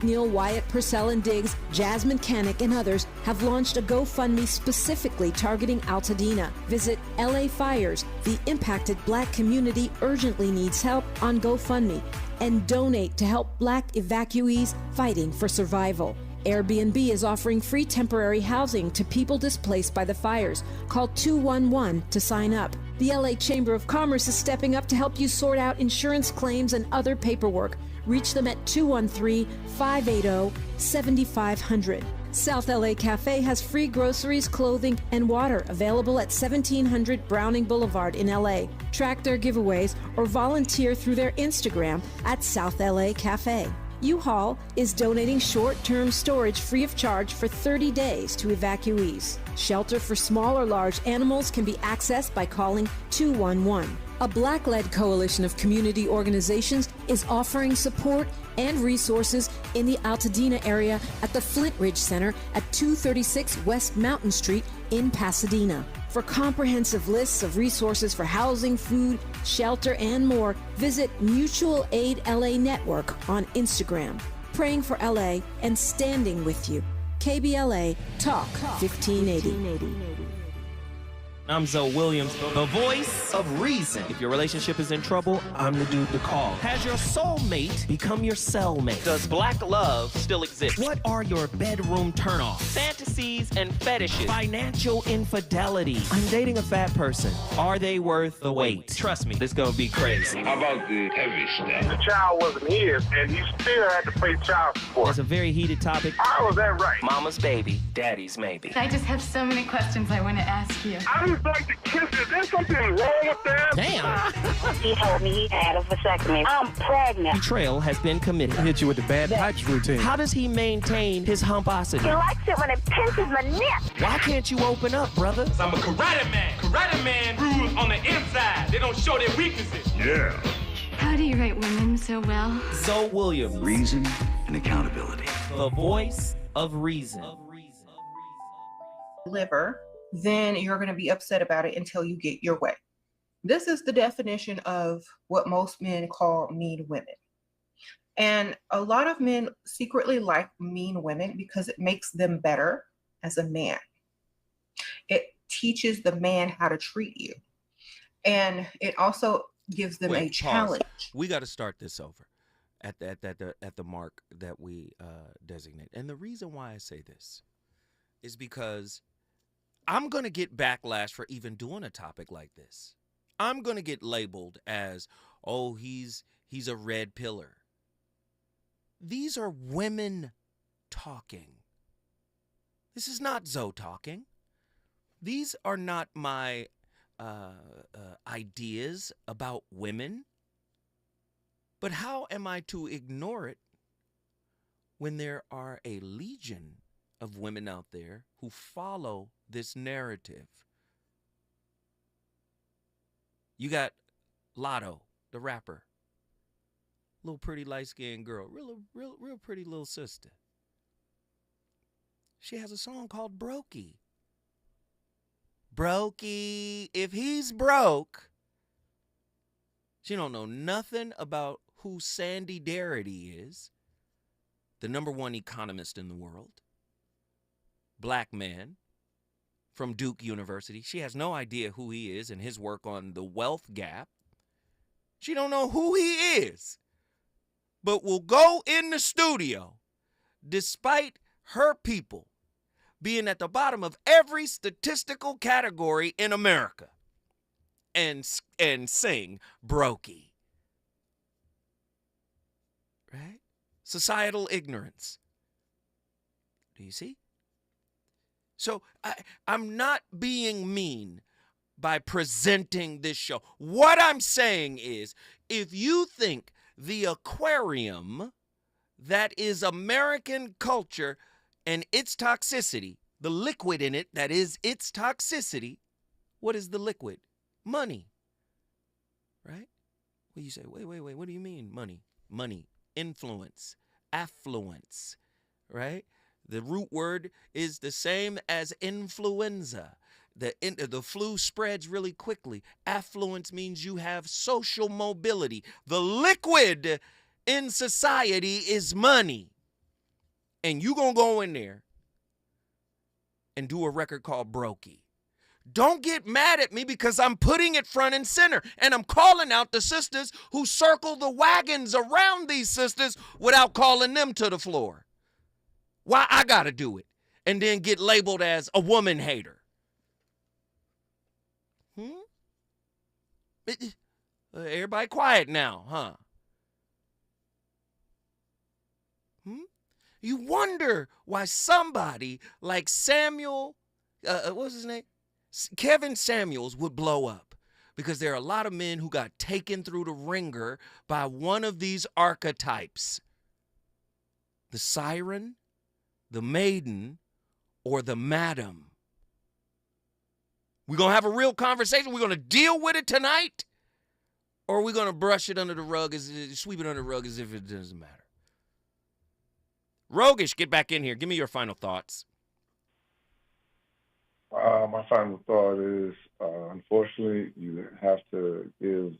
Neil, Wyatt, Purcell and Diggs, Jazz Mechanic, and others have launched a GoFundMe specifically targeting Altadena. Visit LA Fires. The impacted Black community urgently needs help on GoFundMe, and donate to help Black evacuees fighting for survival. Airbnb is offering free temporary housing to people displaced by the fires. Call 211 to sign up. The LA Chamber of Commerce is stepping up to help you sort out insurance claims and other paperwork. Reach them at 213-580-7500. South LA Cafe has free groceries, clothing, and water available at 1700 Browning Boulevard in LA. Track their giveaways or volunteer through their Instagram at South LA Cafe. U-Haul is donating short-term storage free of charge for 30 days to evacuees. Shelter for small or large animals can be accessed by calling 211. A Black-led coalition of community organizations is offering support and resources in the Altadena area at the Flint Ridge Center at 236 West Mountain Street in Pasadena. For comprehensive lists of resources for housing, food, shelter, and more, visit Mutual Aid LA Network on Instagram. Praying for LA and standing with you. KBLA Talk 1580. I'm Zoe Williams, the voice of reason. If your relationship is in trouble, I'm the dude to call. Has your soulmate become your cellmate? Does black love still exist? What are your bedroom turnoffs, fantasies, and fetishes? Financial infidelity. I'm dating a fat person. Are they worth the wait? Trust me, this gonna be crazy. How about the heavy stuff? The child wasn't his, and he still had to pay child support. It's a very heated topic. How was that right? Mama's baby, daddy's maybe. I just have so many questions I want to ask you. I just like to kiss it. There's something wrong with that. Damn. He told me he had a vasectomy. I'm pregnant. Betrayal has been committed. Hit you with the bad pipes routine. How does he maintain his humposity? He likes it when it pinches my neck. Why can't you open up, brother? I'm a karate man. Karate man rules on the inside. They don't show their weaknesses. Yeah. How do you write women so well? Zoe Williams, Reason and accountability. the voice of reason. Liver, then you're going to be upset about it until you get your way. This is the definition of what most men call mean women. And a lot of men secretly like mean women because it makes them better as a man. It teaches the man how to treat you. And it also gives them a challenge. Pause. We got to start this over at the mark that we designate. And the reason why I say this is because I'm going to get backlash for even doing a topic like this. I'm going to get labeled as, oh, he's a red pillar. These are women talking. This is not Zoe talking. These are not my ideas about women. But how am I to ignore it when there are a legion of women out there who follow this narrative? You got Lotto, the rapper, little pretty light-skinned girl, real pretty little sister. She has a song called Brokey. Brokey, if he's broke. She don't know nothing about who Sandy Darity is, the #1 economist in the world, black man from Duke University. She has no idea who he is and his work on the wealth gap. She don't know who he is, but will go in the studio despite her people being at the bottom of every statistical category in America and sing Brokey. Right? Societal ignorance. Do you see? So I'm not being mean by presenting this show. What I'm saying is, if you think the aquarium that is American culture and its toxicity, the liquid in it that is its toxicity, what is the liquid? Money. Right? Well, you say, wait, what do you mean money? Money, influence, affluence, right? The root word is the same as influenza. The flu spreads really quickly. Affluence means you have social mobility. The liquid in society is money. and you gonna go in there and do a record called Brokey. Don't get mad at me because I'm putting it front and center, and I'm calling out the sisters who circle the wagons around these sisters without calling them to the floor. Why I gotta do it and then get labeled as a woman hater? Everybody quiet now, huh? You wonder why somebody like Samuel, what's his name? Kevin Samuels would blow up, because there are a lot of men who got taken through the ringer by one of these archetypes: the siren, the maiden, or the madam. We're going to have a real conversation. We're going to deal with it tonight, or are we going to brush it under the rug, sweep it under the rug as if it doesn't matter? Rogish, get back in here. Give me your final thoughts. My final thought is, unfortunately, you have to give,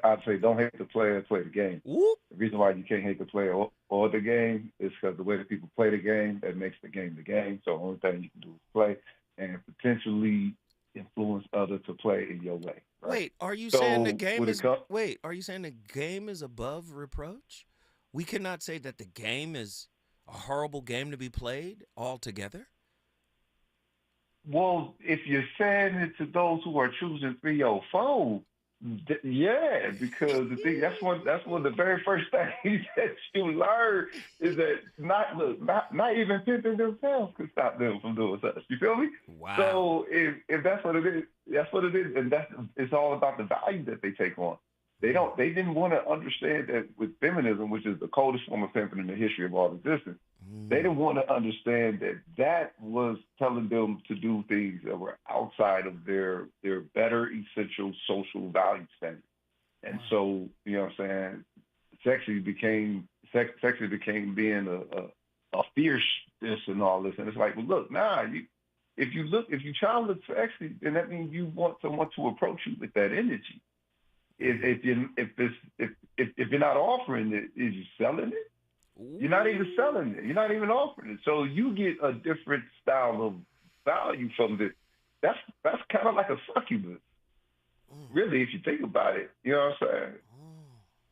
I'd say don't hate the player, play the game. Whoop. The reason why you can't hate the player or the game is because the way that people play the game, that makes the game the game. So the only thing you can do is play and potentially influence others to play in your way. Right? Wait, are you saying the game is are you saying the game is above reproach? We cannot say that the game is a horrible game to be played altogether? Well, if you're saying it to those who are choosing 304, yeah, because the thing that's one of the very first things that you learn is that not even pimping themselves could stop them from doing such. You feel me? Wow. So if that's what it is, that's what it is, and it's all about the value that they take on. They didn't want to understand that with feminism, which is the coldest form of pimping in the history of all existence. They didn't want to understand that was telling them to do things that were outside of their better essential social value standards. And so, you know what I'm saying, sexually became being a fierceness and all this. And it's like, well, look, if you try to look sexy, then that means you want someone to approach you with that energy. If you're not offering it, is you selling it? You're not even selling it. You're not even offering it. So you get a different style of value from this. That's kind of like a succubus, really, if you think about it. You know what I'm saying?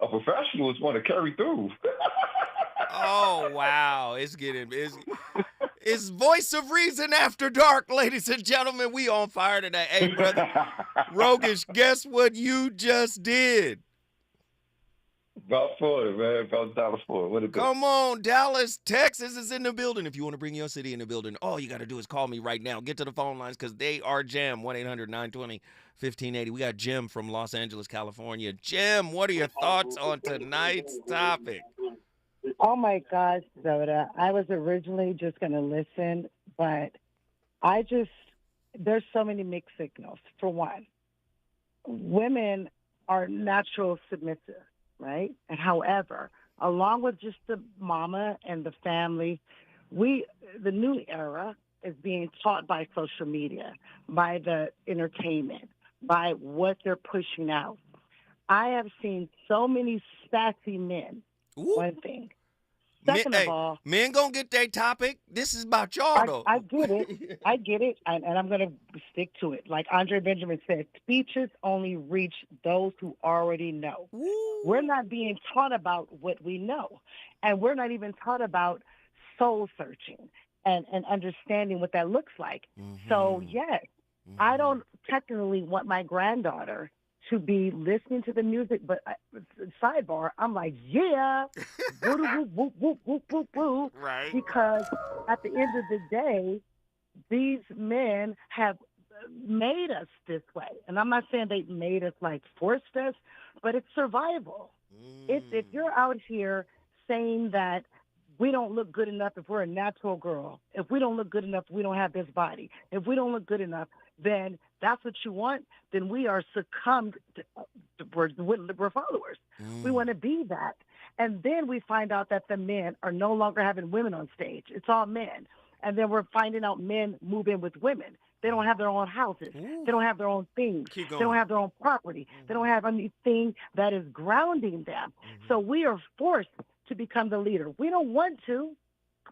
A professional is one to carry through. Oh, wow. It's Voice of Reason After Dark, ladies and gentlemen. We on fire today. Hey, brother, Rogish, guess what you just did? About 40, man. About $1.40. What it be? Come on, Dallas, Texas is in the building. If you want to bring your city in the building, all you got to do is call me right now. Get to the phone lines because they are jammed. 1-800-920-1580. We got Jim from Los Angeles, California. Jim, what are your thoughts on tonight's topic? Oh, my gosh, Zoda. I was originally just going to listen, but there's so many mixed signals. For one, women are natural submissive, right? And however, along with just the mama and the family, the new era is being taught by social media, by the entertainment, by what they're pushing out. I have seen so many sassy men. Ooh. One thing. Second of all, men gonna get their topic. This is about y'all, though. I get it, and I'm gonna stick to it. Like Andre Benjamin said, speeches only reach those who already know. Ooh. We're not being taught about what we know, and we're not even taught about soul searching and understanding what that looks like. Mm-hmm. So yes, I don't technically want my granddaughter to be listening to the music, but sidebar, I'm like, yeah, whoop, whoop, whoop, whoop, whoop, whoop, right? Because at the end of the day, these men have made us this way, and I'm not saying they made us like forced us, but it's survival. If you're out here saying that we don't look good enough if we're a natural girl, if we don't look good enough, we don't have this body, if we don't look good enough, then that's what you want, then we are succumbed to, we're followers. We want to be that. And then we find out that the men are no longer having women on stage. It's all men. And then we're finding out men move in with women. They don't have their own houses. Ooh. They don't have their own things. They don't have their own property. They don't have anything that is grounding them. So we are forced to become the leader. We don't want to.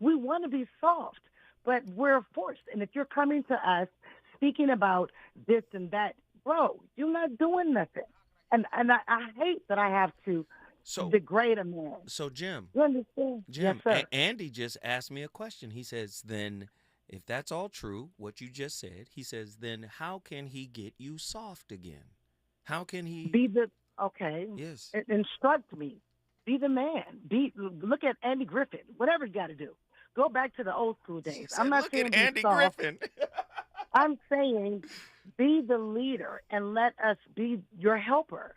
We want to be soft, but we're forced. And if you're coming to us speaking about this and that, bro, you're not doing nothing. And I hate that I have to degrade a man. So, Jim. You understand? Jim, yes, sir. Andy just asked me a question. He says, then, if that's all true, what you just said, he says, then how can he get you soft again? How can he okay? Yes. Instruct me. Be the man. Look at Andy Griffin. Whatever you got to do. Go back to the old school days. I'm not saying look at Andy soft. Griffin. I'm saying be the leader and let us be your helper.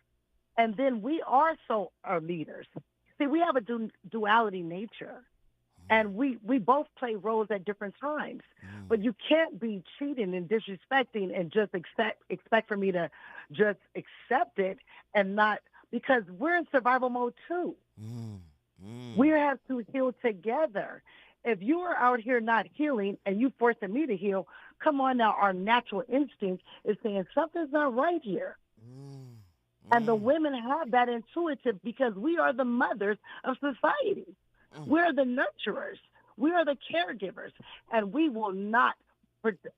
And then we also are leaders. See, we have a duality nature. And we both play roles at different times. But you can't be cheating and disrespecting and just expect for me to just accept it and not, because we're in survival mode too. We have to heal together. If you are out here not healing and you forcing me to heal, come on now, our natural instinct is saying something's not right here. And the women have that intuitive because we are the mothers of society. We're the nurturers. We are the caregivers. And we will not,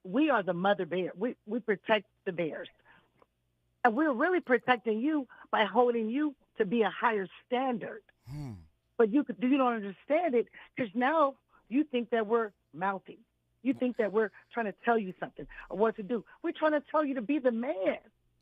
we are the mother bear. We protect the bears. And we're really protecting you by holding you to be a higher standard. But you don't understand it because now you think that we're mouthy. You think that we're trying to tell you something or what to do. We're trying to tell you to be the man,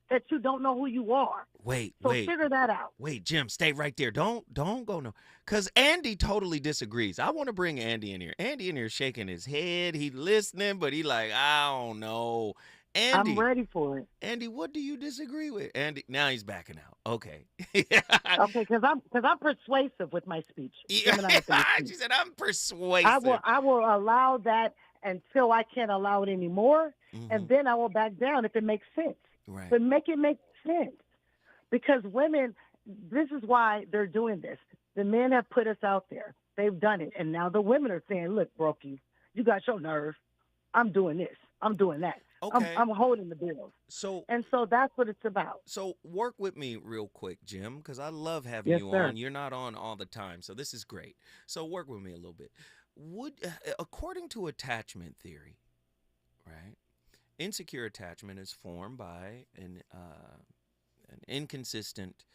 that you don't know who you are. Wait. Figure that out. Wait, Jim, stay right there. Don't go no. Because Andy totally disagrees. I want to bring Andy in here. Andy in here shaking his head. He listening, but he like, I don't know. Andy, I'm ready for it. Andy, what do you disagree with? Andy, now he's backing out. Okay. Okay, because I'm persuasive with my speech. She said, I'm persuasive. I will allow that until I can't allow it anymore, and then I will back down if it makes sense. Right. But make it make sense. Because women, this is why they're doing this. The men have put us out there. They've done it. And now the women are saying, look, Brokey, you got your nerve. I'm doing this. I'm doing that. Okay. I'm holding the bills. So that's what it's about. So work with me real quick, Jim, because I love having you on. You're not on all the time, so this is great. So work with me a little bit. According to attachment theory, right, insecure attachment is formed by an inconsistent,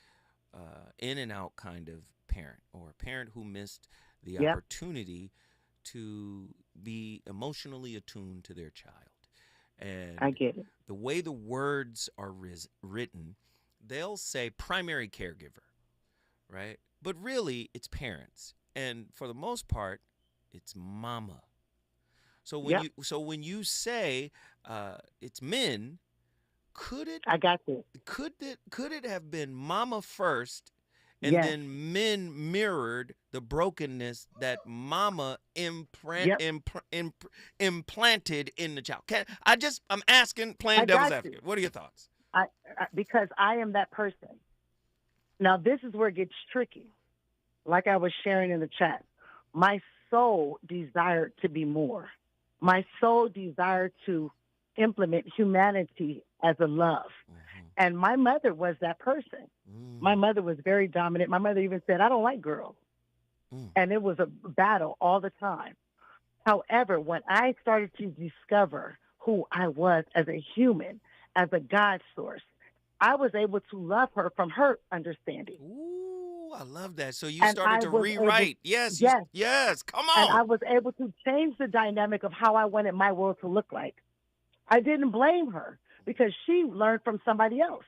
in and out kind of parent, or a parent who missed the opportunity to be emotionally attuned to their child. And I get it. The way the words are written, they'll say primary caregiver, right? But really, it's parents, and for the most part, it's mama. So when you say it's men, could it? I got this. Could it have been mama first, and then men mirrored the brokenness that mama implanted in the child? I'm asking, playing devil's advocate. What are your thoughts? Because I am that person. Now, this is where it gets tricky. Like I was sharing in the chat, my soul desired to be more. My soul desired to implement humanity as a love. And my mother was that person. My mother was very dominant. My mother even said, I don't like girls. And it was a battle all the time. However, when I started to discover who I was as a human, as a God source, I was able to love her from her understanding. Ooh, I love that. So you started to rewrite. Yes. Come on. And I was able to change the dynamic of how I wanted my world to look like. I didn't blame her because she learned from somebody else.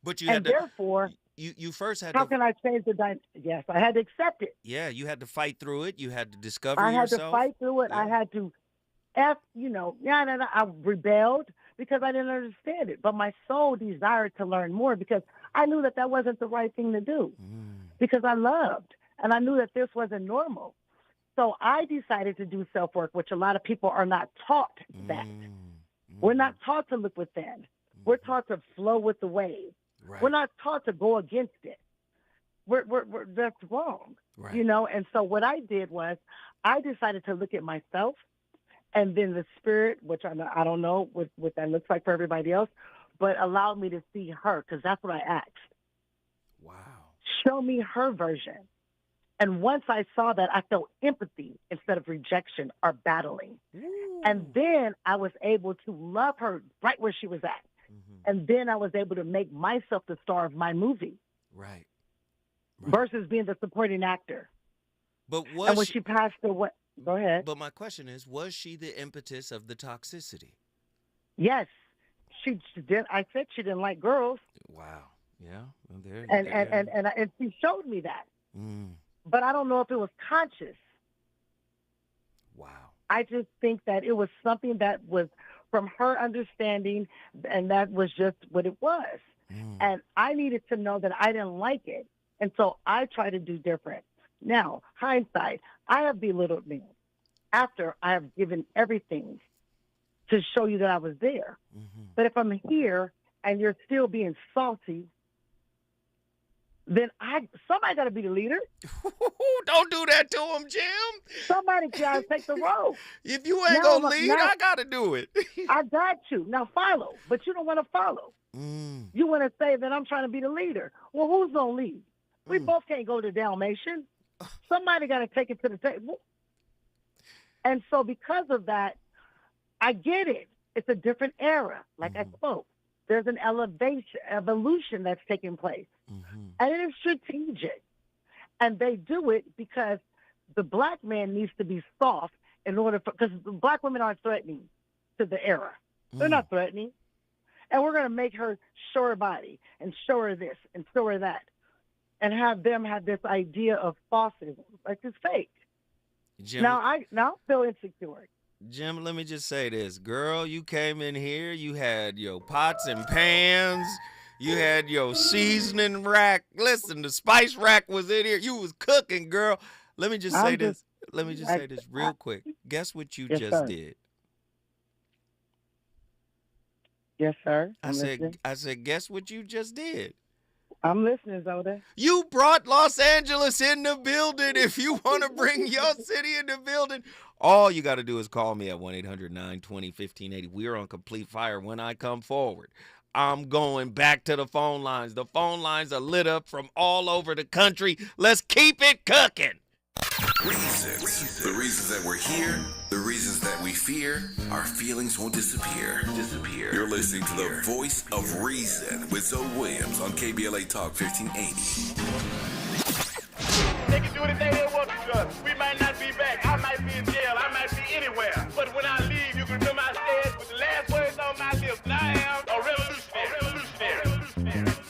But you had to, therefore, you first had how to. Can I change the dynamic? Yes, I had to accept it. Yeah, you had to fight through it. You had to discover yourself. I had yourself. to fight through it. Yeah. I had to, I rebelled because I didn't understand it. But my soul desired to learn more because I knew that wasn't the right thing to do. Because I loved, and I knew that this wasn't normal. So I decided to do self-work, which a lot of people are not taught that. We're not taught to look within. We're taught to flow with the wave. Right. We're not taught to go against it. That's wrong, right. And so what I did was I decided to look at myself and then the spirit, which I don't know what that looks like for everybody else, but allowed me to see her because that's what I asked. Wow. Show me her version. And once I saw that, I felt empathy instead of rejection or battling. And then I was able to love her right where she was at. And then I was able to make myself the star of my movie. Right. Versus being the supporting actor. But and when she passed away, go ahead. But my question is, was she the impetus of the toxicity? Yes. She did. I said she didn't like girls. Wow. Yeah. Well, and she showed me that. But I don't know if it was conscious. Wow. I just think that it was something that was from her understanding, and that was just what it was. And I needed to know that I didn't like it. And so I tried to do different. Now, hindsight, I have belittled me after I have given everything to show you that I was there. But if I'm here and you're still being salty, then somebody got to be the leader. Don't do that to him, Jim. Somebody got to take the role. If you ain't going to lead, I got to do it. I got you. Now follow, but you don't want to follow. You want to say that I'm trying to be the leader. Well, who's going to lead? We both can't go to Dalmatian. Somebody got to take it to the table. And so because of that, I get it. It's a different era, like I spoke. There's an evolution that's taking place. And it is strategic. And they do it because the black man needs to be soft in order because black women aren't threatening to the era. They're not threatening. And we're going to make her show her body and show her this and show her that and have them have this idea of falsism, like it's fake. Jim, now I feel insecure. Jim, let me just say this. Girl, you came in here, you had your pots and pans, you had your seasoning rack. Listen, the spice rack was in here. You was cooking, girl. Let me just say this. Let me just say this real quick. Guess what you just did? Yes, sir. I said, guess what you just did? I'm listening, Zoda. You brought Los Angeles in the building. If you want to bring your city in the building, all you got to do is call me at 1-800-920-1580. We're on complete fire when I come forward. I'm going back to the phone lines. The phone lines are lit up from all over the country. Let's keep it cooking. Reasons. The reasons that we're here, the reasons that we fear, our feelings won't disappear. You're listening to the voice of reason with Zoe Williams on KBLA Talk 1580. They can do anything they want to us. We might not be back. I might be in jail. I might be anywhere. But when I leave, you can remember I said with the last words on my lips, I am a revolutionary.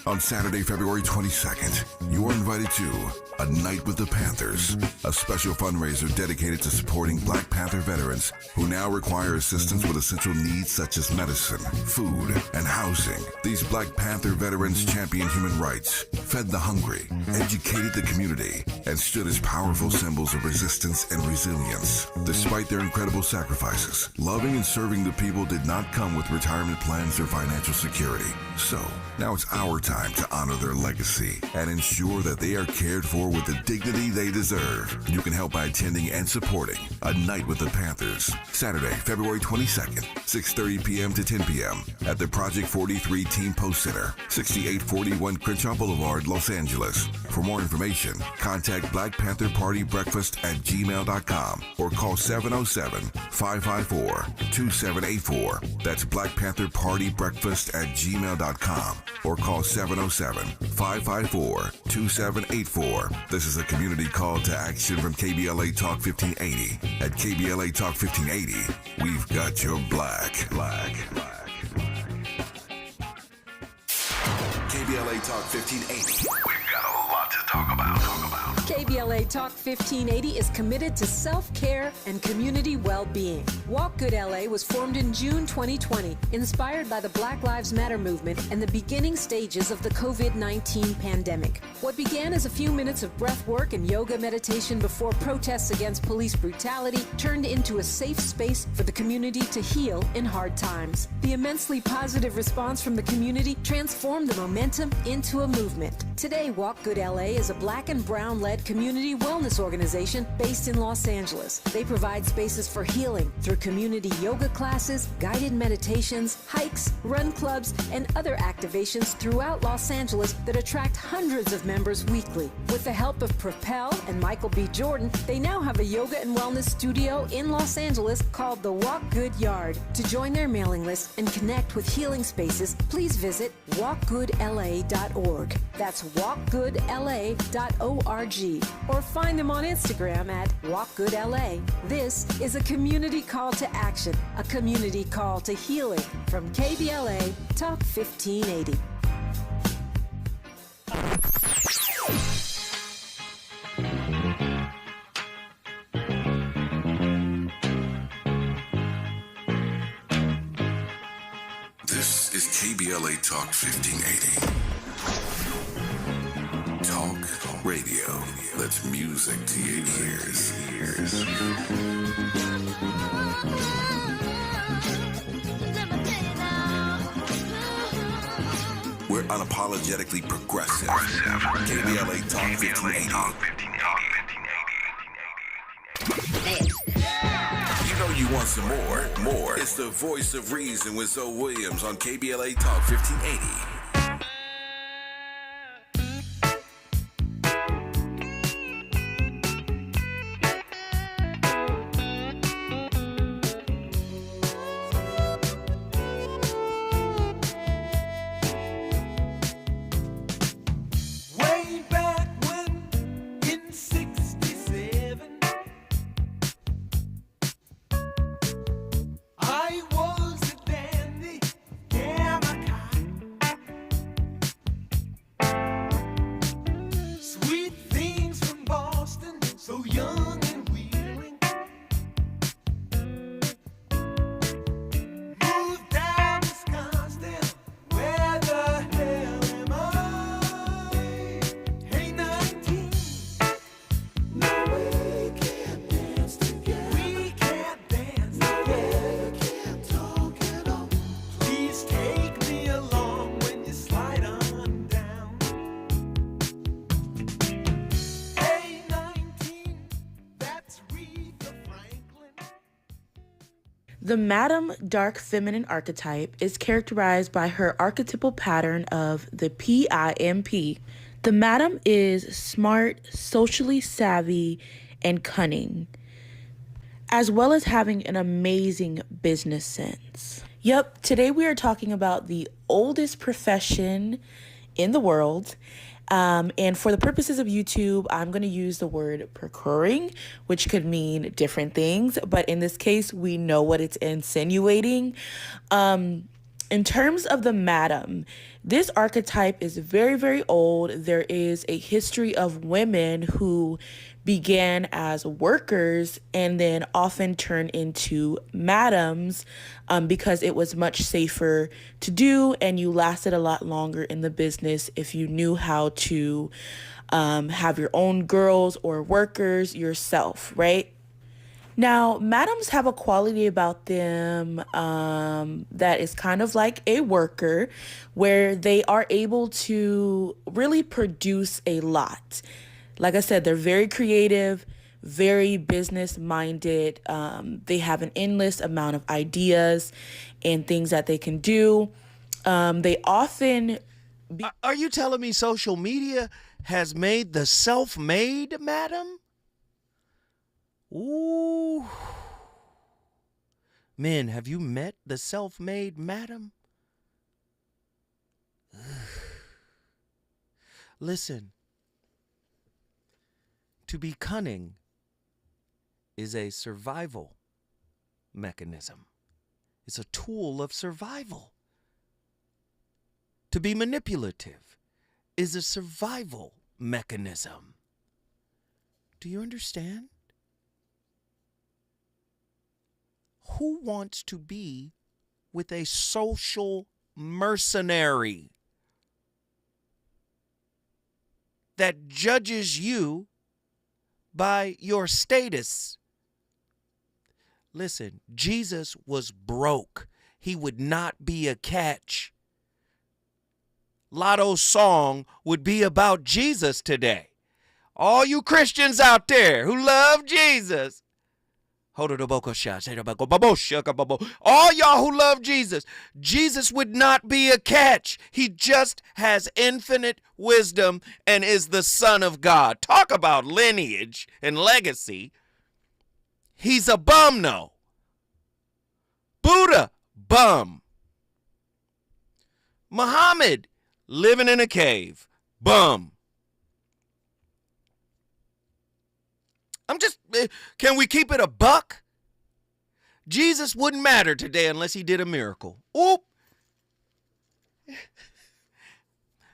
On Saturday, February 22nd, you are invited to A Night with the Panthers, a special fundraiser dedicated to supporting Black Panther veterans who now require assistance with essential needs such as medicine, food, and housing. These Black Panther veterans championed human rights, fed the hungry, educated the community, and stood as powerful symbols of resistance and resilience. Despite their incredible sacrifices, loving and serving the people did not come with retirement plans or financial security. So, now it's our time to honor their legacy and ensure that they are cared for with the dignity they deserve. You can help by attending and supporting A Night with the Panthers, Saturday, February 22nd, 6:30 p.m. to 10 p.m. at the Project 43 Team Post Center, 6841 Crenshaw Boulevard, Los Angeles. For more information, contact Black Panther Party Breakfast at gmail.com or call 707-554-2784. That's Black Panther Party Breakfast at gmail.com or call 707-554-2784. This is a community call to action from KBLA Talk 1580. At KBLA Talk 1580, we've got your black. KBLA Talk 1580. We've got a lot to talk about. KBLA Talk 1580 is committed to self-care and community well-being. Walk Good LA was formed in June 2020, inspired by the Black Lives Matter movement and the beginning stages of the COVID-19 pandemic. What began as a few minutes of breath work and yoga meditation before protests against police brutality turned into a safe space for the community to heal in hard times. The immensely positive response from the community transformed the momentum into a movement. Today, Walk Good LA is a black and brown-led Christian-led community wellness organization based in Los Angeles. They provide spaces for healing through community yoga classes, guided meditations, hikes, run clubs, and other activations throughout Los Angeles that attract hundreds of members weekly. With the help of Propel and Michael B. Jordan, they now have a yoga and wellness studio in Los Angeles called the Walk Good Yard. To join their mailing list and connect with healing spaces, please visit walkgoodla.org. That's walkgoodla.org. Or find them on Instagram at walkgoodla. This is a community call to action, a community call to healing from KBLA Talk 1580. This is KBLA Talk 1580. Talk radio. That's music to your ears. We're unapologetically progressive. KBLA Talk 1580. You know you want some more. It's the voice of reason with Zoe Williams on KBLA Talk 1580. The Madam Dark Feminine archetype is characterized by her archetypal pattern of the PIMP. The Madam is smart, socially savvy, and cunning, as well as having an amazing business sense. Yep, today we are talking about the oldest profession in the world. And for the purposes of YouTube, I'm going to use the word procuring, which could mean different things. But in this case, we know what it's insinuating. In terms of the madam, this archetype is very, very old. There is a history of women who began as workers and then often turn into madams because it was much safer to do, and you lasted a lot longer in the business if you knew how to have your own girls or workers yourself, right? Now, madams have a quality about them that is kind of like a worker, where they are able to really produce a lot. Like I said, they're very creative, very business-minded. They have an endless amount of ideas and things that they can do. They often... Are you telling me social media has made the self-made madam? Ooh. Men, have you met the self-made madam? Listen. To be cunning is a survival mechanism. It's a tool of survival. To be manipulative is a survival mechanism. Do you understand? Who wants to be with a social mercenary that judges you by your status? Listen, Jesus was broke. He would not be a catch. Lotto's song would be about Jesus today. All you Christians out there who love Jesus, all y'all who love Jesus, Jesus would not be a catch. He just has infinite wisdom and is the Son of God. Talk about lineage and legacy. He's a bum, no. Buddha, bum. Muhammad, living in a cave, bum. Can we keep it a buck? Jesus wouldn't matter today unless he did a miracle. Oop.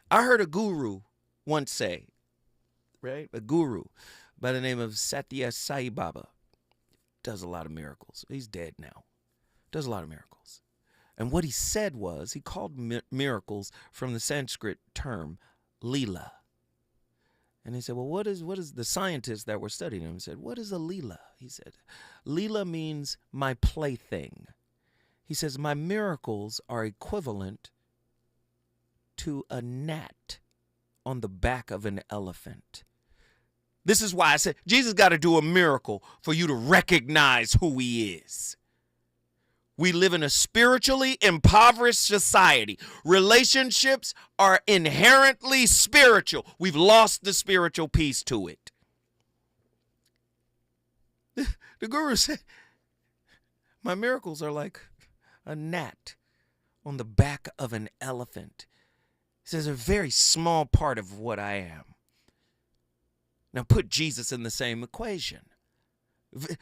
I heard a guru once say, right? A guru by the name of Satya Sai Baba does a lot of miracles. He's dead now. Does a lot of miracles. And what he said was, he called miracles from the Sanskrit term, lila. And he said, well, what is the scientists that were studying him said, what is a lila? He said, lila means my plaything. He says, my miracles are equivalent to a gnat on the back of an elephant. This is why I said, Jesus got to do a miracle for you to recognize who he is. We live in a spiritually impoverished society. Relationships are inherently spiritual. We've lost the spiritual piece to it. The guru said, my miracles are like a gnat on the back of an elephant. He says, a very small part of what I am. Now put Jesus in the same equation.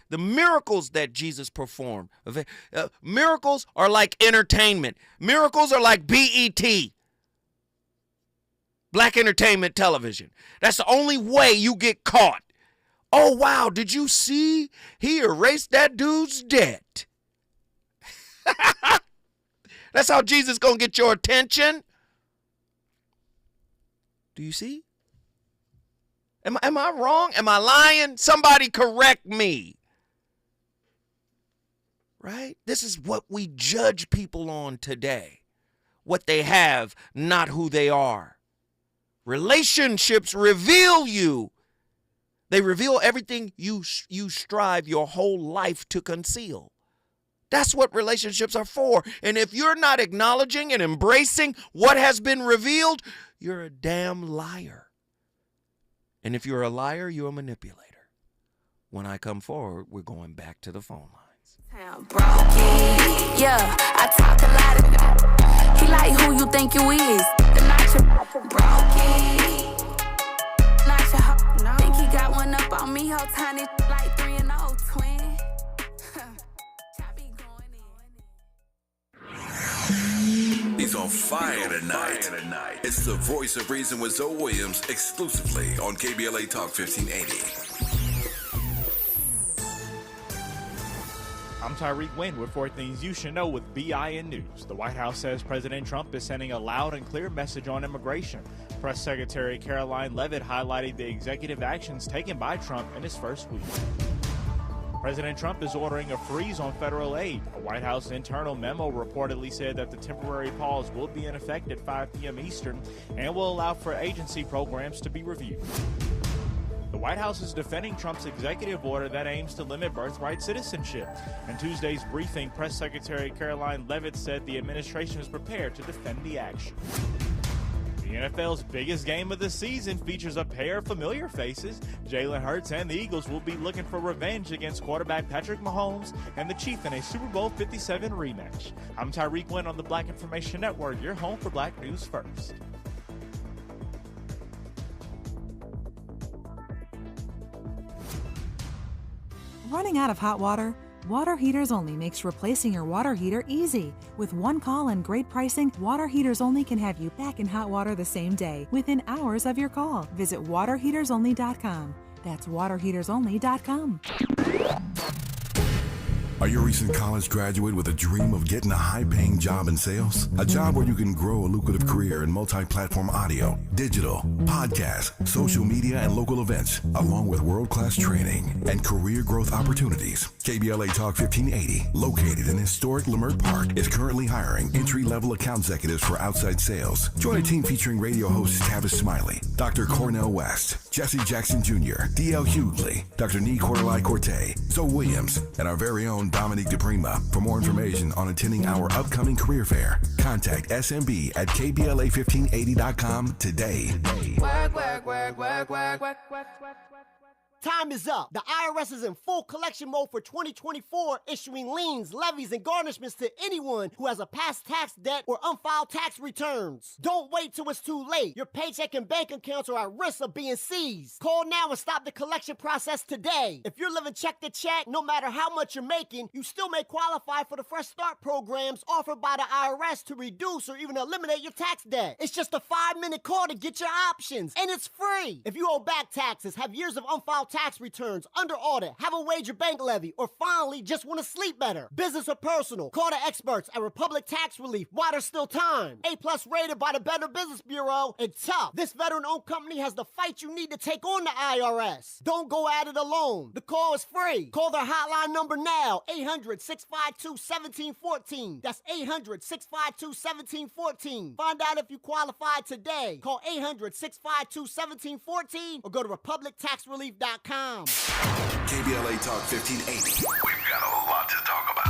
The miracles that Jesus performed. Miracles are like entertainment. Miracles are like BET. Black Entertainment Television. That's the only way you get caught. Oh, wow, did you see? He erased that dude's debt. That's how Jesus gonna get your attention. Do you see? Am I wrong? Am I lying? Somebody correct me. Right? This is what we judge people on today. What they have, not who they are. Relationships reveal you. They reveal everything you strive your whole life to conceal. That's what relationships are for. And if you're not acknowledging and embracing what has been revealed, you're a damn liar. And if you're a liar, you're a manipulator. When I come forward, we're going back to the phone lines. Yeah, I talk a lot of that. He like who you think you is. The not your brokey. Not your no. Think he got one up on me, whole tiny like 3 and 0 twin. He's on fire tonight. It's the Voice of Reason with Zoe Williams, exclusively on KBLA Talk 1580. I'm Tyreek Wynn with 4 Things You Should Know with BIN News. The White House says President Trump is sending a loud and clear message on immigration. Press Secretary Caroline Leavitt highlighted the executive actions taken by Trump in his first week. President Trump is ordering a freeze on federal aid. A White House internal memo reportedly said that the temporary pause will be in effect at 5 p.m. Eastern and will allow for agency programs to be reviewed. The White House is defending Trump's executive order that aims to limit birthright citizenship. In Tuesday's briefing, Press Secretary Caroline Leavitt said the administration is prepared to defend the action. The NFL's biggest game of the season features a pair of familiar faces. Jalen Hurts and the Eagles will be looking for revenge against quarterback Patrick Mahomes and the Chiefs in a Super Bowl 57 rematch. I'm Tyreek Wynn on the Black Information Network, your home for Black News First. Running out of hot water? Water Heaters Only makes replacing your water heater easy. With one call and great pricing, Water Heaters Only can have you back in hot water the same day, within hours of your call. Visit waterheatersonly.com. That's waterheatersonly.com. Are you a recent college graduate with a dream of getting a high-paying job in sales? A job where you can grow a lucrative career in multi-platform audio, digital, podcast, social media, and local events, along with world-class training and career growth opportunities. KBLA Talk 1580, located in historic Leimert Park, is currently hiring entry-level account executives for outside sales. Join a team featuring radio hosts Tavis Smiley, Dr. Cornell West, Jesse Jackson Jr., D.L. Hughley, Dr. Nee Cordelai Corte, Zoe Williams, and our very own Dominique DePrima. For more information on attending our upcoming career fair, contact SMB at KBLA1580.com today. Time is up. The IRS is in full collection mode for 2024, issuing liens, levies, and garnishments to anyone who has a past tax debt or unfiled tax returns. Don't wait till it's too late. Your paycheck and bank accounts are at risk of being seized. Call now and stop the collection process today. If you're living check to check, no matter how much you're making, you still may qualify for the Fresh Start programs offered by the IRS to reduce or even eliminate your tax debt. It's just a 5-minute call to get your options, and it's free. If you owe back taxes, have years of unfiled tax returns, under audit, have a wage or bank levy, or finally just want to sleep better, business or personal, call the experts at Republic Tax Relief while there's still time. A+ rated by the Better Business Bureau, and tough. This veteran-owned company has the fight you need to take on the IRS. Don't go at it alone. The call is free. Call their hotline number now, 800-652-1714. That's 800-652-1714. Find out if you qualify today. Call 800-652-1714 or go to republictaxrelief.com. KBLA Talk 1580. We've got a lot to talk about.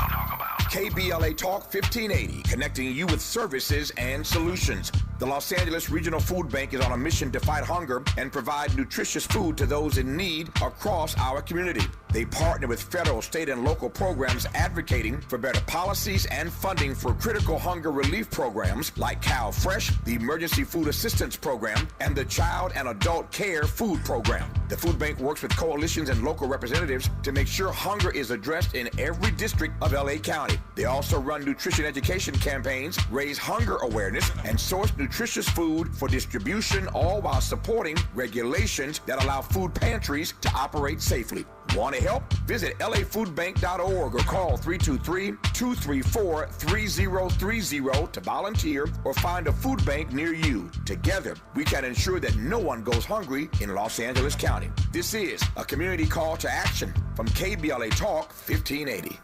KBLA Talk 1580, connecting you with services and solutions. The Los Angeles Regional Food Bank is on a mission to fight hunger and provide nutritious food to those in need across our community. They partner with federal, state, and local programs advocating for better policies and funding for critical hunger relief programs like Cal Fresh, the Emergency Food Assistance Program, and the Child and Adult Care Food Program. The food bank works with coalitions and local representatives to make sure hunger is addressed in every district of LA County. They also run nutrition education campaigns, raise hunger awareness, and source nutritious food for distribution, all while supporting regulations that allow food pantries to operate safely. Want to help? Visit lafoodbank.org or call 323-234-3030 to volunteer or find a food bank near you. Together, we can ensure that no one goes hungry in Los Angeles County. This is a community call to action from KBLA Talk 1580.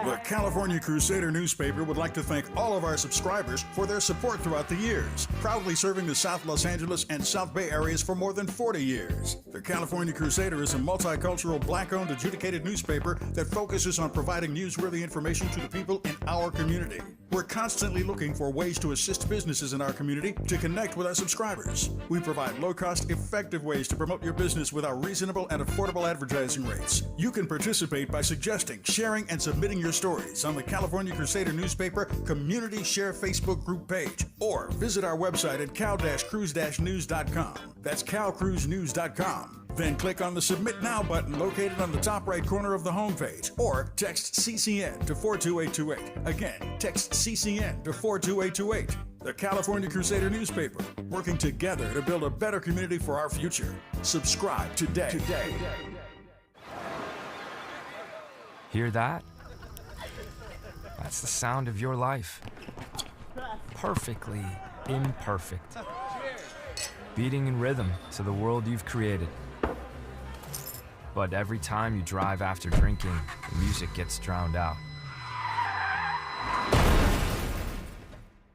The California Crusader newspaper would like to thank all of our subscribers for their support throughout the years, proudly serving the South Los Angeles and South Bay areas for more than 40 years. The California Crusader is a multicultural, black-owned, adjudicated newspaper that focuses on providing newsworthy information to the people in our community. We're constantly looking for ways to assist businesses in our community to connect with our subscribers. We provide low-cost, effective ways to promote your business with our reasonable and affordable advertising rates. You can participate by suggesting, sharing, and submitting your stories on the California Crusader newspaper Community Share Facebook group page, or visit our website at cal-cruise-news.com. That's calcruisenews.com. Then click on the Submit Now button located on the top right corner of the homepage, or text CCN to 42828. Again, text CCN to 42828. The California Crusader newspaper, working together to build a better community for our future. Subscribe today. Hear that? That's the sound of your life. Perfectly imperfect. Beating in rhythm to the world you've created. But every time you drive after drinking, the music gets drowned out.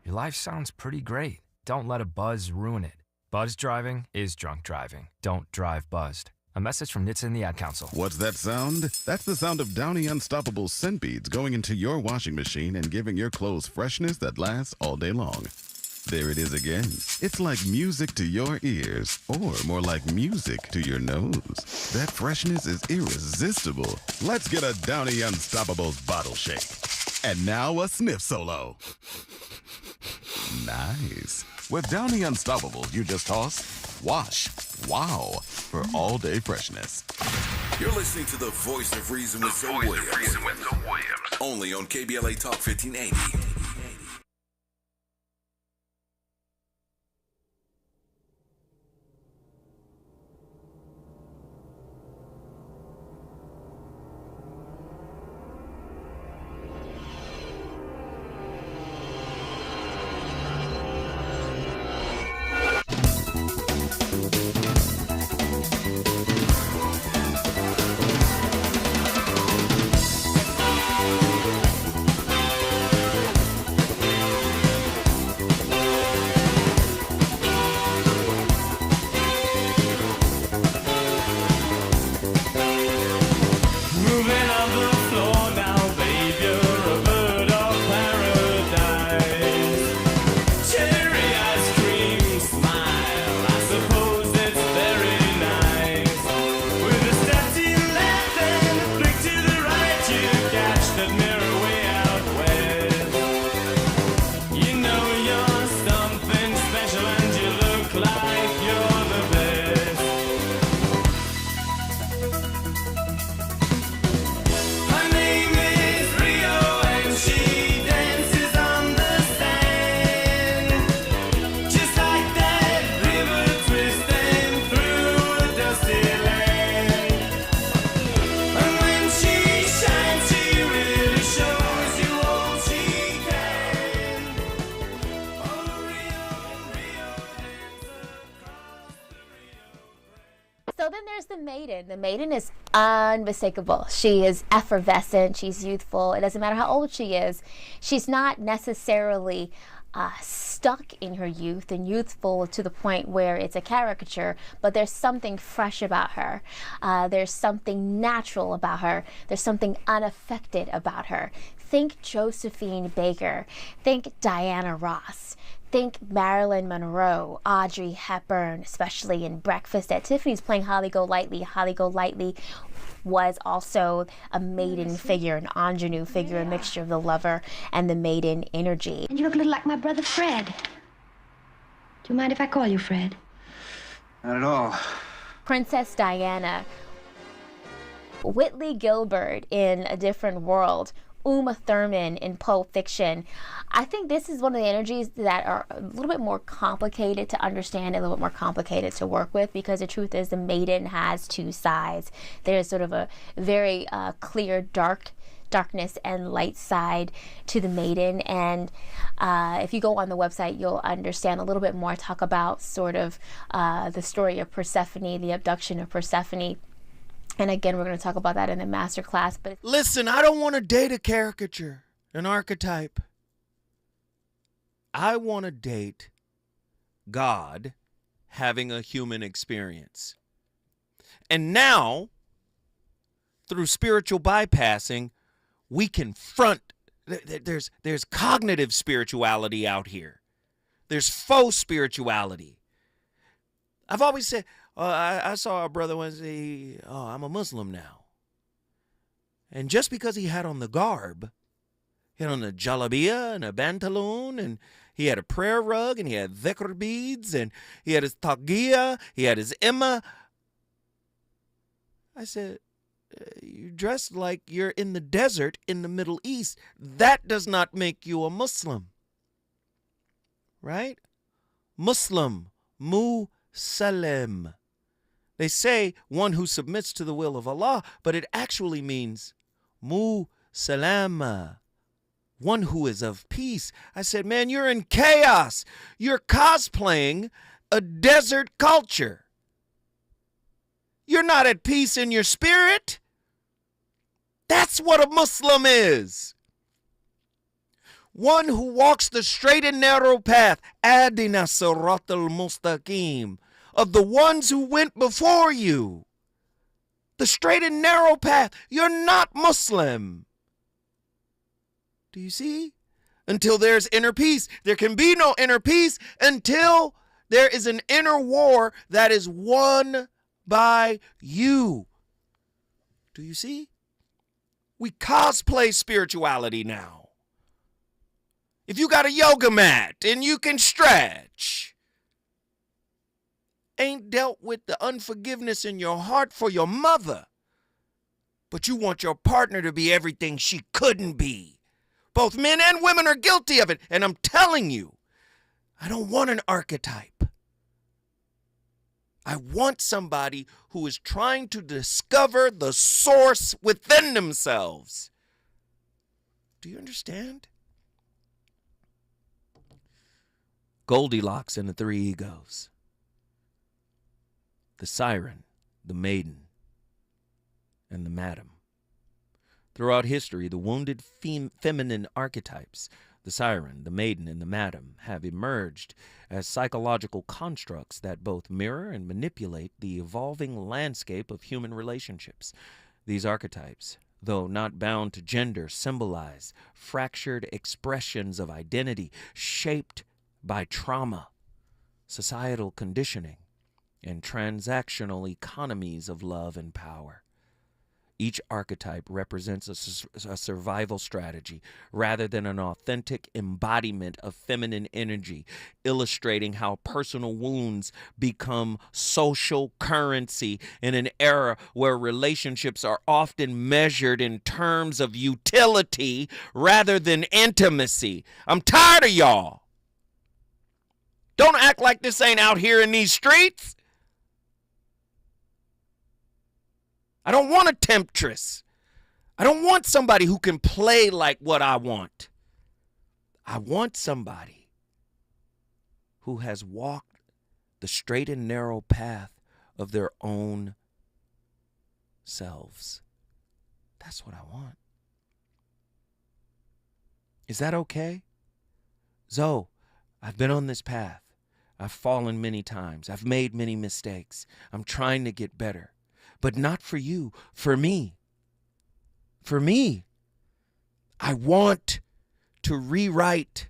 Your life sounds pretty great. Don't let a buzz ruin it. Buzz driving is drunk driving. Don't drive buzzed. A message from NHTSA and the Ad Council. What's that sound? That's the sound of Downy Unstoppable scent beads going into your washing machine and giving your clothes freshness that lasts all day long. There it is again. It's like music to your ears, or more like music to your nose. That freshness is irresistible. Let's get a Downy Unstoppables bottle shake. And now a sniff solo. Nice. With Downy Unstoppables, you just toss, wash, wow, for all-day freshness. You're listening to the Voice of Reason with Zoe Williams. Only on KBLA Talk 1580. So then there's the maiden. The maiden is unmistakable. She is effervescent. She's youthful. It doesn't matter how old she is. She's not necessarily stuck in her youth and youthful to the point where it's a caricature, but there's something fresh about her. There's something natural about her. There's something unaffected about her. Think Josephine Baker. Think Diana Ross. Think Marilyn Monroe, Audrey Hepburn, especially in Breakfast at Tiffany's, playing Holly Golightly. Holly Golightly was also a maiden figure, an ingenue figure, a mixture of the lover and the maiden energy. And you look a little like my brother Fred. Do you mind if I call you Fred? Not at all. Princess Diana. Whitley Gilbert in A Different World. Uma Thurman in Pulp Fiction. I think this is one of the energies that are a little bit more complicated to understand, a little bit more complicated to work with, because the truth is the maiden has two sides. There's sort of a very clear darkness and light side to the maiden, and if you go on the website you'll understand a little bit more. Talk about sort of the story of Persephone, the abduction of Persephone. And again, we're going to talk about that in the master class. But listen, I don't want to date a caricature, an archetype. I want to date God having a human experience. And now, through spiritual bypassing, we confront. There's cognitive spirituality out here. There's faux spirituality. I've always said, I saw a brother once say, I'm a Muslim now. And just because he had on the garb, he had on a jalabiyah and a bantaloon, and he had a prayer rug, and he had dhikr beads, and he had his taqiyya, he had his imma. I said, you dressed like you're in the desert in the Middle East. That does not make you a Muslim. Right? Muslim, Musallim. They say one who submits to the will of Allah, but it actually means Musalama, one who is of peace. I said, man, you're in chaos. You're cosplaying a desert culture. You're not at peace in your spirit. That's what a Muslim is. One who walks the straight and narrow path, Adina Siratal Mustaqim, of the ones who went before you. The straight and narrow path. You're not Muslim. Do you see? Until there's inner peace. There can be no inner peace until there is an inner war that is won by you. Do you see? We cosplay spirituality now. If you got a yoga mat and you can stretch, ain't dealt with the unforgiveness in your heart for your mother, but you want your partner to be everything she couldn't be. Both men and women are guilty of it, and I'm telling you, I don't want an archetype. I want somebody who is trying to discover the source within themselves. Do you understand? Goldilocks and the Three Egos. The siren, the maiden, and the madam. Throughout history, the wounded feminine archetypes, the siren, the maiden, and the madam, have emerged as psychological constructs that both mirror and manipulate the evolving landscape of human relationships. These archetypes, though not bound to gender, symbolize fractured expressions of identity shaped by trauma, societal conditioning, and transactional economies of love and power. Each archetype represents a survival strategy rather than an authentic embodiment of feminine energy, illustrating how personal wounds become social currency in an era where relationships are often measured in terms of utility rather than intimacy. I'm tired of y'all. Don't act like this ain't out here in these streets. I don't want a temptress. I don't want somebody who can play like what I want. I want somebody who has walked the straight and narrow path of their own selves. That's what I want. Is that okay? Zoe, I've been on this path. I've fallen many times. I've made many mistakes. I'm trying to get better. But not for you, for me. For me. I want to rewrite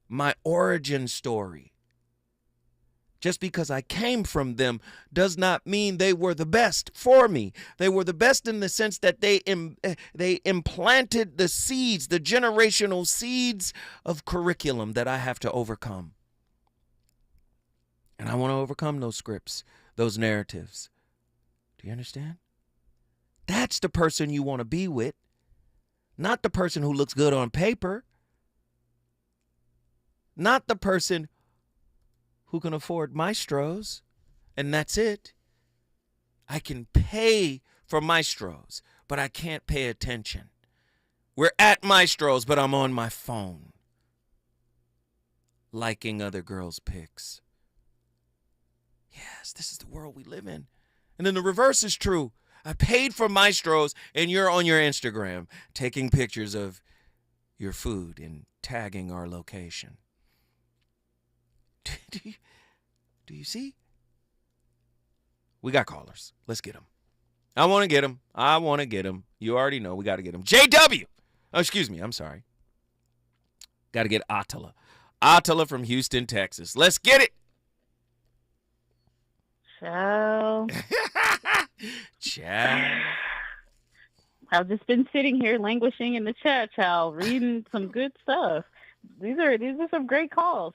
my origin story. Just because I came from them does not mean they were the best for me. They were the best in the sense that they implanted the seeds, the generational seeds of curriculum that I have to overcome. And I want to overcome those scripts, those narratives. Do you understand? That's the person you want to be with, not the person who looks good on paper, not the person who can afford maestros, and that's it. I can pay for maestros, but I can't pay attention. We're at maestros, but I'm on my phone, liking other girls' pics. Yes, this is the world we live in. And then the reverse is true. I paid for maestros, and you're on your Instagram taking pictures of your food and tagging our location. Do you see? We got callers. Let's get them. I want to get them. I want to get them. You already know we got to get them. JW. Oh, excuse me. I'm sorry. Got to get Attila. Attila from Houston, Texas. Let's get it. Ciao. Ciao. I've just been sitting here languishing in the chat, child, reading some good stuff. These are some great calls.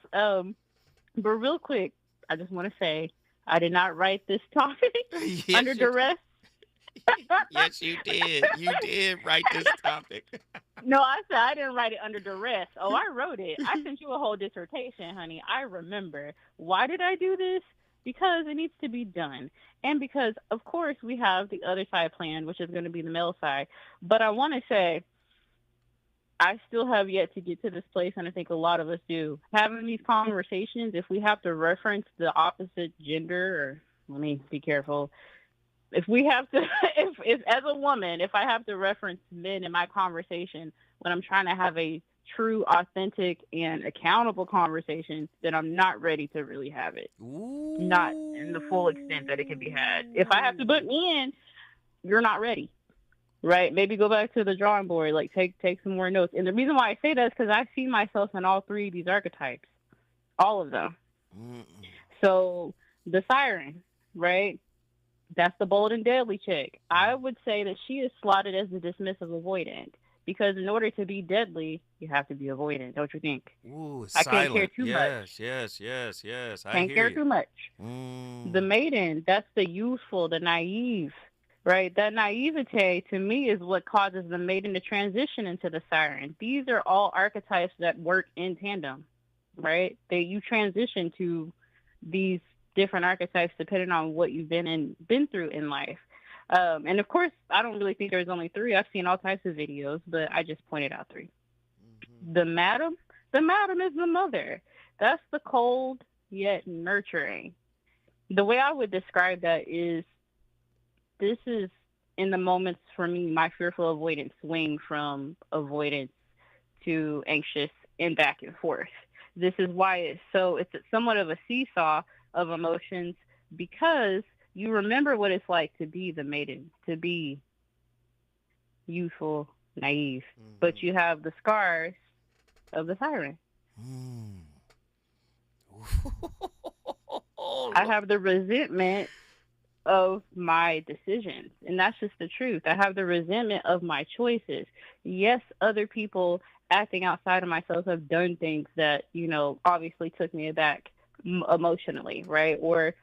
But real quick, I just want to say I did not write this topic under duress. Yes, you did. You did write this topic. No, I said I didn't write it under duress. Oh, I wrote it. I sent you a whole dissertation, honey. I remember. Why did I do this? Because it needs to be done. And because, of course, we have the other side planned, which is going to be the male side. But I want to say, I still have yet to get to this place, and I think a lot of us do. Having these conversations, if we have to reference the opposite gender, or let me be careful, if we have to, if as a woman, if I have to reference men in my conversation when I'm trying to have a true, authentic, and accountable conversation, then I'm not ready to really have it. Ooh. Not in the full extent that it can be had. If I have to put me in, you're not ready. Right? Maybe go back to the drawing board, like take some more notes. And the reason why I say that is because I see myself in all three of these archetypes, all of them. So the siren, right? That's the bold and deadly chick. I would say that she is slotted as the dismissive avoidant because in order to be deadly, you have to be avoidant, don't you think? Ooh, I silent. can't care too much. Yes. I Can't hear care you. too much. The maiden, that's the youthful, the naive. Right, that naivete to me is what causes the maiden to transition into the siren. These are all archetypes that work in tandem, right? You transition to these different archetypes depending on what you've been through in life. And of course, I don't really think there's only three. I've seen all types of videos, but I just pointed out three. The madam is the mother. That's the cold yet nurturing. The way I would describe that is, this is, in the moments for me, my fearful avoidance swing from avoidance to anxious and back and forth. This is why it's somewhat of a seesaw of emotions, because you remember what it's like to be the maiden, to be youthful, naive, but you have the scars of the siren. I have the resentment of my decisions, and that's just the truth. I have the resentment of my choices. Yes, other people acting outside of myself have done things that, obviously took me aback emotionally, right? Or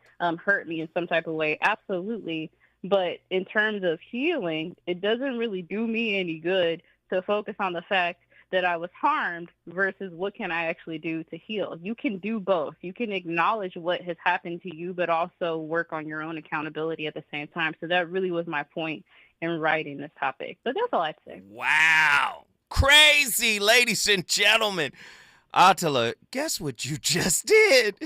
hurt me in some type of way. Absolutely. But in terms of healing, it doesn't really do me any good to focus on the fact that I was harmed versus what can I actually do to heal. You can do both. You can acknowledge what has happened to you, but also work on your own accountability at the same time. So that really was my point in writing this topic. But that's all I'd say. Wow. Crazy, ladies and gentlemen. Attila, guess what you just did?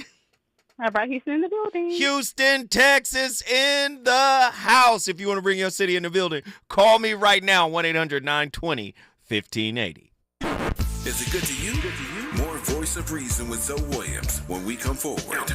How about Houston in the building? Houston, Texas in the house. If you want to bring your city in the building, call me right now, 1-800-920-1580. Is it good to you? More Voice of Reason with Zoe Williams when we come forward.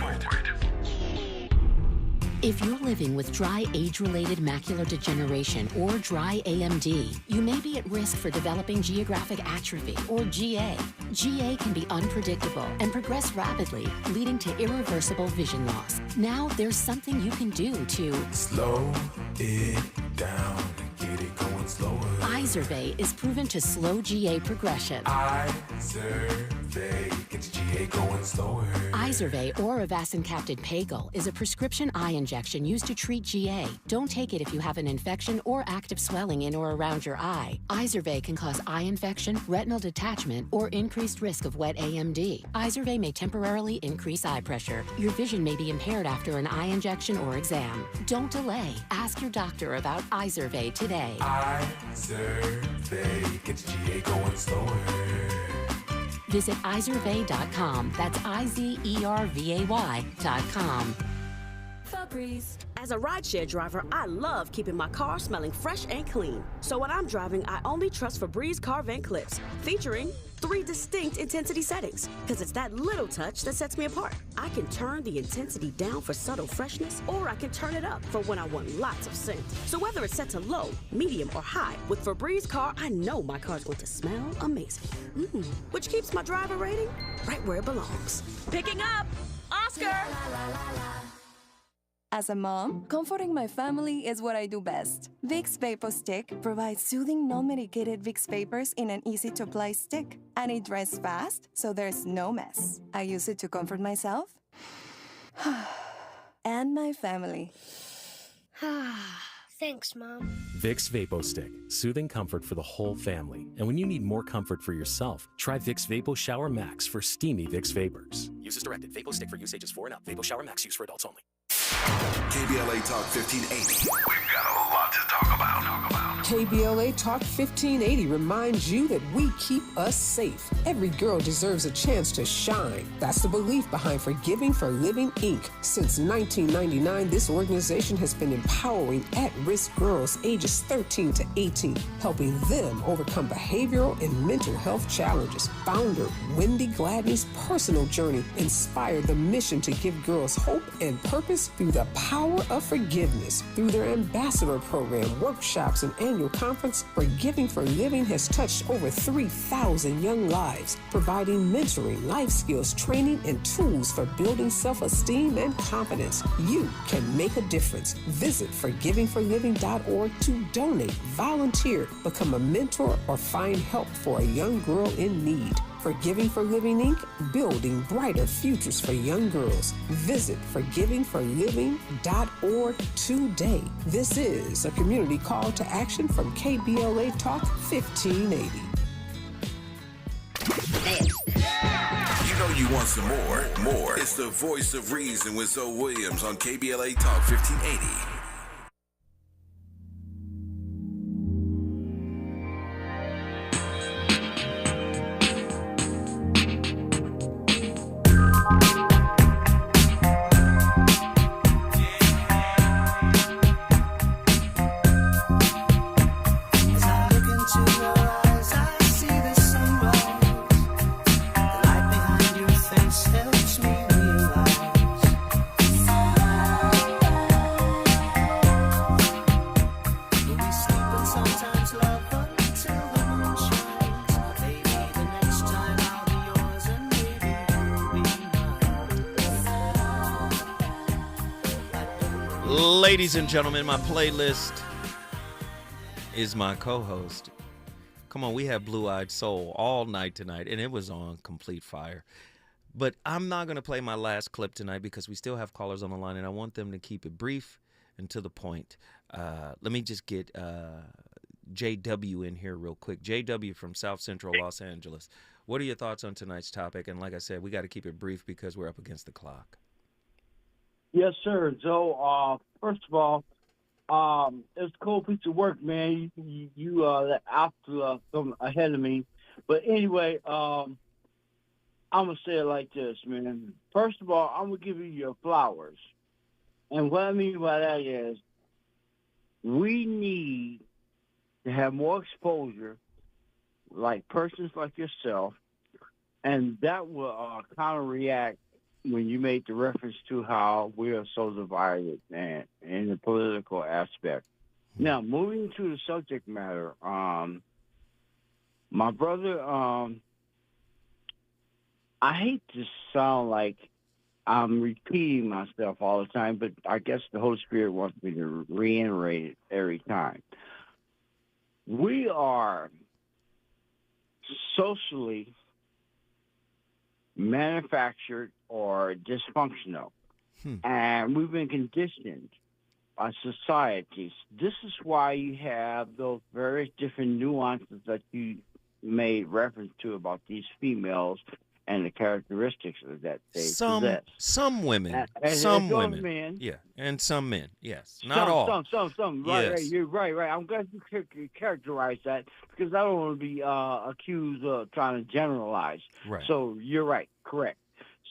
If you're living with dry age-related macular degeneration or dry AMD, you may be at risk for developing geographic atrophy or GA. GA can be unpredictable and progress rapidly, leading to irreversible vision loss. Now there's something you can do to slow it down, get it going slower. Izervay is proven to slow GA progression. Izervay gets GA going slower. Izervay or avacincaptad pagel is a prescription eye injection used to treat GA. Don't take it if you have an infection or active swelling in or around your eye. Izervay can cause eye infection, retinal detachment, or increased risk of wet AMD. Izervay may temporarily increase eye pressure. Your vision may be impaired after an eye injection or exam. Don't delay. Ask your doctor about Izervay today. Izervay gets GA going slower. Visit Izervay.com. That's IZERVAY.com. Febreze. As a rideshare driver, I love keeping my car smelling fresh and clean. So when I'm driving, I only trust Febreze car vent clips, featuring 3 distinct intensity settings, because it's that little touch that sets me apart. I can turn the intensity down for subtle freshness, or I can turn it up for when I want lots of scent. So whether it's set to low, medium, or high, with Febreze car, I know my car's going to smell amazing. Which keeps my driver rating right where it belongs. Picking up, Oscar! As a mom, comforting my family is what I do best. Vicks Vapor Stick provides soothing, non-medicated Vicks Vapors in an easy-to-apply stick. And it dries fast, so there's no mess. I use it to comfort myself and my family. Thanks, Mom. Vicks Vapo Stick, soothing comfort for the whole family. And when you need more comfort for yourself, try Vicks Vapo Shower Max for steamy Vicks Vapors. Use as directed. Vapo Stick for use ages 4 and up. Vapo Shower Max use for adults only. KBLA Talk 1580. We've got a lot to talk about. KBLA Talk 1580 reminds you that we keep us safe. Every girl deserves a chance to shine. That's the belief behind Forgiving for Living, Inc. Since 1999, this organization has been empowering at-risk girls ages 13 to 18, helping them overcome behavioral and mental health challenges. Founder Wendy Gladney's personal journey inspired the mission to give girls hope and purpose through the power of forgiveness. Through their ambassador program, workshops, and annual conference, Forgiving for Living has touched over 3,000 young lives, providing mentoring, life skills, training, and tools for building self-esteem and confidence. You can make a difference. Visit forgivingforliving.org to donate, volunteer, become a mentor, or find help for a young girl in need. Forgiving for Living, Inc., building brighter futures for young girls. Visit forgivingforliving.org today. This is a community call to action from KBLA Talk 1580. You know you want some more. It's the Voice of Reason with Zoe Williams on KBLA Talk 1580. Ladies and gentlemen, my playlist is my co-host. Come on, we had Blue Eyed Soul all night tonight, and it was on complete fire. But I'm not going to play my last clip tonight because we still have callers on the line, and I want them to keep it brief and to the point. Let me just get JW in here real quick. JW from South Central Los Angeles. What are your thoughts on tonight's topic? And like I said, we got to keep it brief because we're up against the clock. Yes, sir. So, first of all, it's a cool piece of work, man. You out some ahead of me. But anyway, I I'm going to say it like this, man. First of all, I'm going to give you your flowers. And what I mean by that is we need to have more exposure, like persons like yourself, and that will counteract when you made the reference to how we are so divided and in the political aspect. Now, moving to the subject matter, my brother, I hate to sound like I'm repeating myself all the time, but I guess the Holy Spirit wants me to reiterate it every time. We are socially manufactured or dysfunctional, and we've been conditioned by societies. This is why you have those various different nuances that you made reference to about these females and the characteristics that they possess. Some women, and women, men, yeah, and some men, yes, not all. Some. Yes. Right, you're right. I'm glad you characterize that because I don't want to be accused of trying to generalize. Right. So you're right, correct.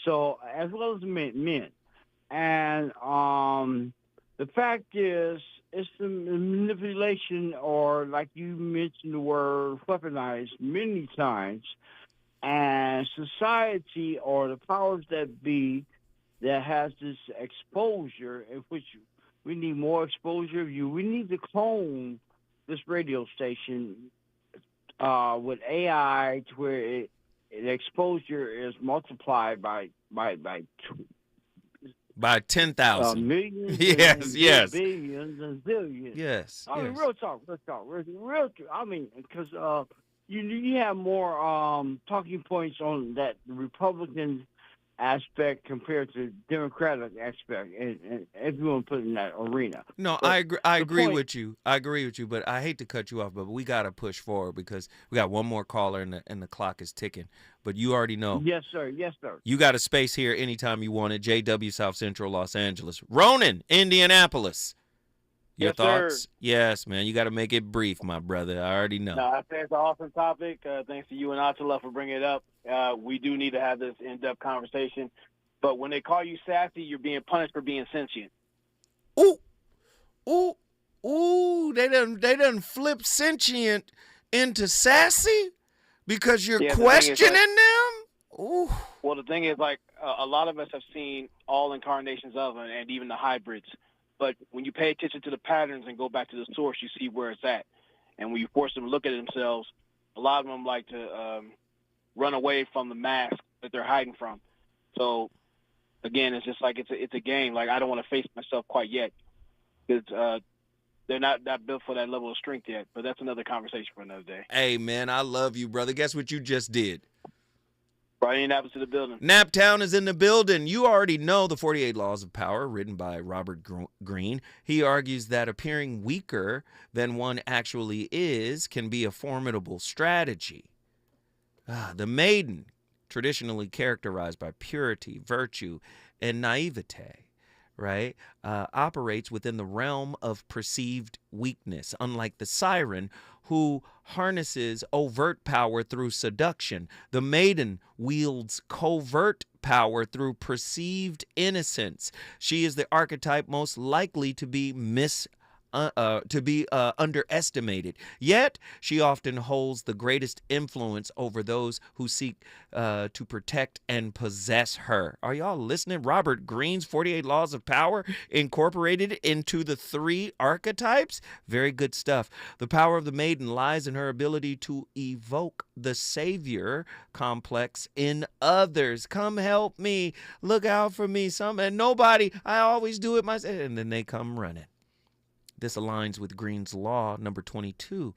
So as well as men, and the fact is, it's the manipulation, or like you mentioned the word weaponized many times. And society, or the powers that be, that has this exposure, in which we need more exposure of you. We need to clone this radio station with AI to where the exposure is multiplied by 10,000. Millions. Yes. Billions and zillions. Yes. I mean, yes. real talk. Real. I mean, because you have more talking points on that Republican aspect compared to Democratic aspect, and if you want to put it in that arena. No, but I agree with you. I agree with you, but I hate to cut you off, but we got to push forward because we got one more caller and the clock is ticking. But you already know. Yes, sir. Yes, sir. You got a space here anytime you want it. JW South Central Los Angeles. Ronan, Indianapolis. Your Yes, thoughts? sir. Yes, man. You got to make it brief, my brother. I already know. No, I think it's an awesome topic. Thanks to you and Attila for bringing it up. We do need to have this in-depth conversation. But when they call you sassy, you're being punished for being sentient. Ooh, they done flip sentient into sassy because you're questioning them? Ooh. Well, the thing is, like, a lot of us have seen all incarnations of them and even the hybrids. But when you pay attention to the patterns and go back to the source, you see where it's at. And when you force them to look at themselves, a lot of them like to run away from the mask that they're hiding from. So, again, it's just like it's a game. Like, I don't want to face myself quite yet because they're not built for that level of strength yet. But that's another conversation for another day. Hey, man, I love you, brother. Guess what you just did? Right, Indianapolis to the building. Naptown is in the building. You already know the 48 Laws of Power, written by Robert Greene. He argues that appearing weaker than one actually is can be a formidable strategy. The maiden, traditionally characterized by purity, virtue, and naivete, right, operates within the realm of perceived weakness, unlike the siren, who harnesses overt power through seduction. The maiden wields covert power through perceived innocence. She is the archetype most likely to be underestimated. Yet, she often holds the greatest influence over those who seek to protect and possess her. Are y'all listening? Robert Greene's 48 Laws of Power incorporated into the 3 archetypes? Very good stuff. The power of the maiden lies in her ability to evoke the savior complex in others. Come help me. Look out for me. And nobody. I always do it myself. And then they come running. This aligns with Greene's law, number 22.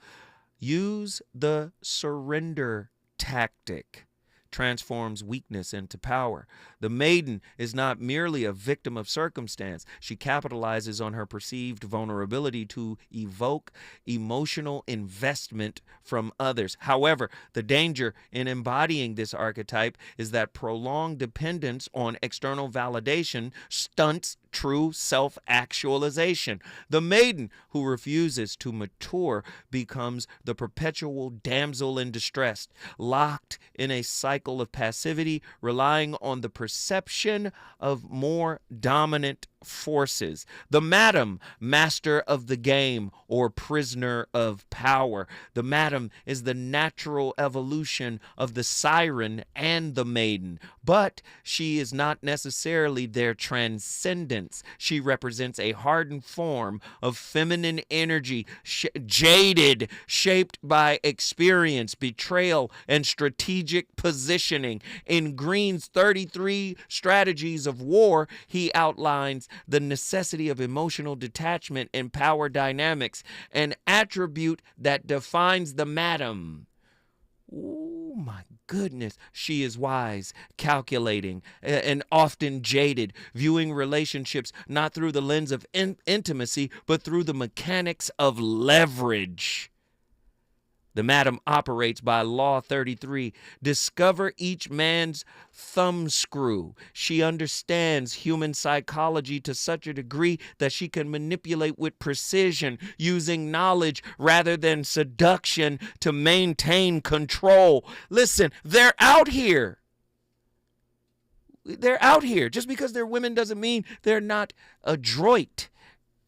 Use the surrender tactic. Transforms weakness into power. The maiden is not merely a victim of circumstance. She capitalizes on her perceived vulnerability to evoke emotional investment from others. However, the danger in embodying this archetype is that prolonged dependence on external validation stunts true self-actualization. The maiden who refuses to mature becomes the perpetual damsel in distress, locked in a cycle of passivity, relying on the perception of more dominant forces. The madam, master of the game or prisoner of power. The madam is the natural evolution of the siren and the maiden, but she is not necessarily their transcendence. She represents a hardened form of feminine energy, jaded, shaped by experience, betrayal, and strategic positioning. In Green's 33 Strategies of War, he outlines the necessity of emotional detachment and power dynamics, an attribute that defines the madam. Oh my goodness. She is wise, calculating, and often jaded, viewing relationships not through the lens of intimacy, but through the mechanics of leverage. The madam operates by Law 33. Discover each man's thumbscrew. She understands human psychology to such a degree that she can manipulate with precision, using knowledge rather than seduction to maintain control. Listen, they're out here. They're out here. Just because they're women doesn't mean they're not adroit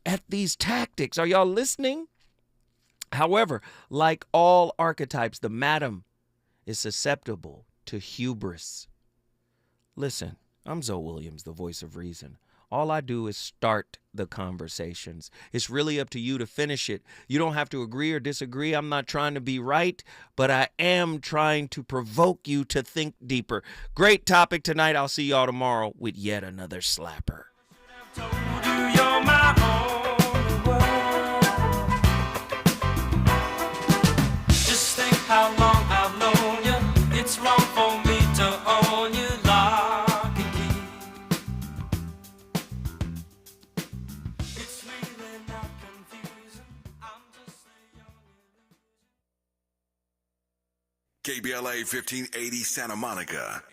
at these tactics. Are y'all listening? However, like all archetypes, the madam is susceptible to hubris. Listen, I'm Zoe Williams, the voice of reason. All I do is start the conversations. It's really up to you to finish it. You don't have to agree or disagree. I'm not trying to be right, but I am trying to provoke you to think deeper. Great topic tonight. I'll see y'all tomorrow with yet another slapper. How long I've known you, it's wrong for me to own you, lock and key. It's really not confusing, I'm just a young KBLA 1580 Santa Monica.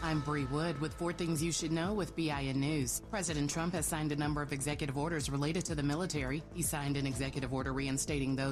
I'm Bree Wood with 4 Things You Should Know with BIN News. President Trump has signed a number of executive orders related to the military. He signed an executive order reinstating those